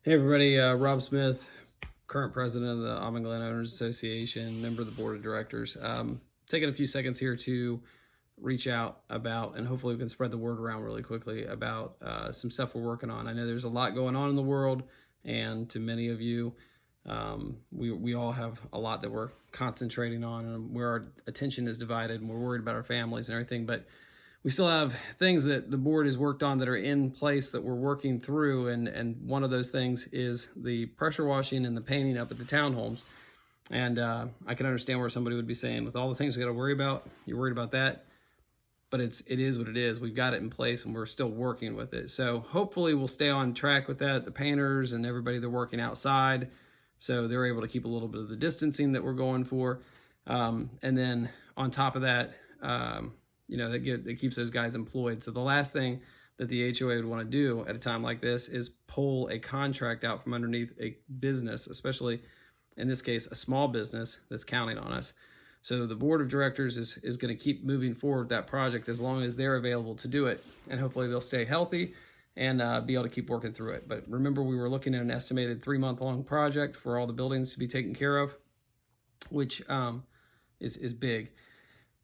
Hey everybody, Rob Smith, current president of the Auburn Glen Owners Association, member of the board of directors. Taking a few seconds here to reach out about, and hopefully we can spread the word around really quickly about some stuff we're working on. I know there's a lot going on in the world, and to many of you, we all have a lot that we're concentrating on, and where our attention is divided, and we're worried about our families and everything, but we still have things that the board has worked on that are in place that we're working through, and one of those things is the pressure washing and the painting up at the townhomes. And I can understand where somebody would be saying, with all the things we got to worry about, you're worried about that, but it is what it is. We've got it in place and we're still working with it. So hopefully we'll stay on track with that. The painters and everybody, they're working outside, so they're able to keep a little bit of the distancing that we're going for. And then on top of that, that keeps those guys employed. So the last thing that the HOA would want to do at a time like this is pull a contract out from underneath a business, especially in this case, a small business that's counting on us. So the board of directors is going to keep moving forward that project as long as they're available to do it. And hopefully they'll stay healthy and be able to keep working through it. But remember, we were looking at an estimated 3-month-long project for all the buildings to be taken care of, which is big.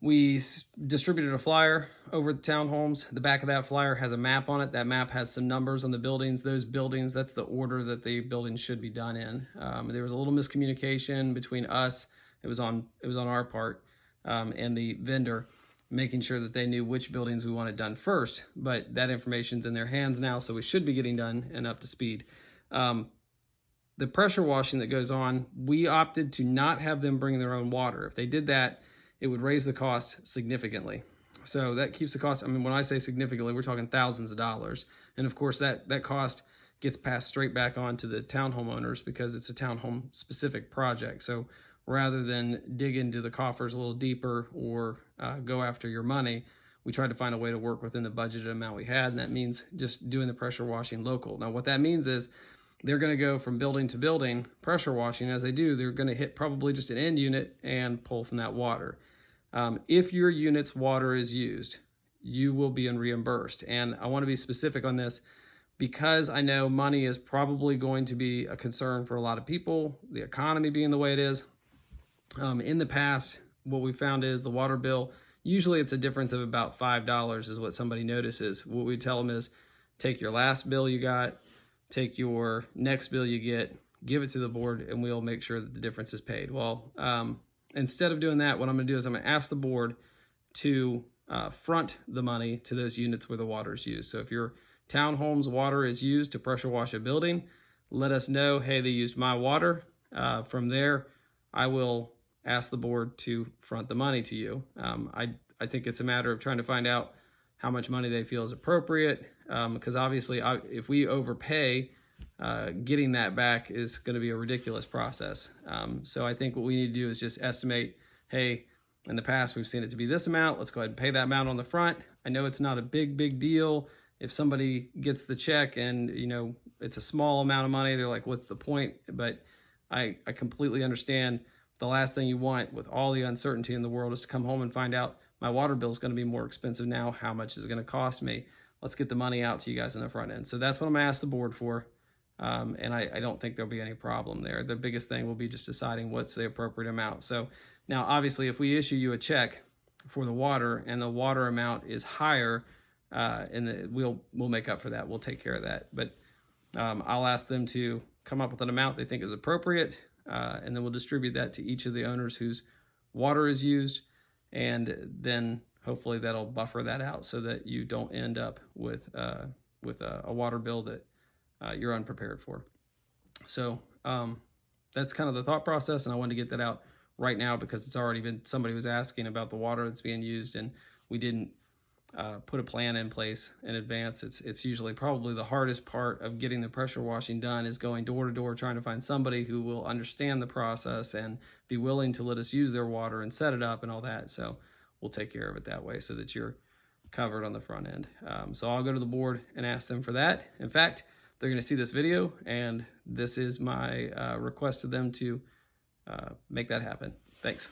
We distributed a flyer over the townhomes. The back of that flyer has a map on it. That map has some numbers on the buildings. Those buildings, that's the order that the buildings should be done in. There was a little miscommunication between us. It was on our part and the vendor, making sure that they knew which buildings we wanted done first. But that information's in their hands now, so we should be getting done and up to speed. The pressure washing that goes on, we opted to not have them bring their own water. If they did that, it would raise the cost significantly. So that keeps the cost, I mean, when I say significantly, we're talking thousands of dollars. And of course, that cost gets passed straight back on to the townhome owners because it's a townhome specific project. So rather than dig into the coffers a little deeper or go after your money, we tried to find a way to work within the budgeted amount we had, and that means just doing the pressure washing local. Now, what that means is they're going to go from building to building pressure washing. As they do, they're going to hit probably just an end unit and pull from that water. If your unit's water is used, you will be reimbursed. And I want to be specific on this because I know money is probably going to be a concern for a lot of people, the economy being the way it is. In the past, what we found is the water bill, usually it's a difference of about $5 is what somebody notices. What we tell them is take your last bill you got, take your next bill you get, give it to the board, and we'll make sure that the difference is paid. Well, instead of doing that, what I'm going to do is I'm going to ask the board to front the money to those units where the water is used. So if your townhome's water is used to pressure wash a building, let us know, hey, they used my water. From there, I will ask the board to front the money to you. I think it's a matter of trying to find out how much money they feel is appropriate, because obviously if we overpay, getting that back is going to be a ridiculous process. So I think what we need to do is just estimate, hey, in the past we've seen it to be this amount, let's go ahead and pay that amount on the front. I know it's not a big deal. If somebody gets the check and it's a small amount of money, they're like, what's the point? But I completely understand. The last thing you want with all the uncertainty in the world is to come home and find out my water bill is going to be more expensive now. How much is it going to cost me? Let's get the money out to you guys on the front end. So that's what I'm going to ask the board for. And I don't think there'll be any problem there. The biggest thing will be just deciding what's the appropriate amount. So now, obviously, if we issue you a check for the water and the water amount is higher, we'll make up for that. We'll take care of that. But I'll ask them to come up with an amount they think is appropriate, and then we'll distribute that to each of the owners whose water is used. And then hopefully that'll buffer that out so that you don't end up with a water bill that you're unprepared for. So that's kind of the thought process, and I wanted to get that out right now because it's already been, somebody was asking about the water that's being used, and we didn't put a plan in place in advance. It's usually probably the hardest part of getting the pressure washing done is going door to door trying to find somebody who will understand the process and be willing to let us use their water and set it up and all that. So we'll take care of it that way so that you're covered on the front end. So I'll go to the board and ask them for that. In fact, they're going to see this video, and this is my request to them to make that happen. Thanks.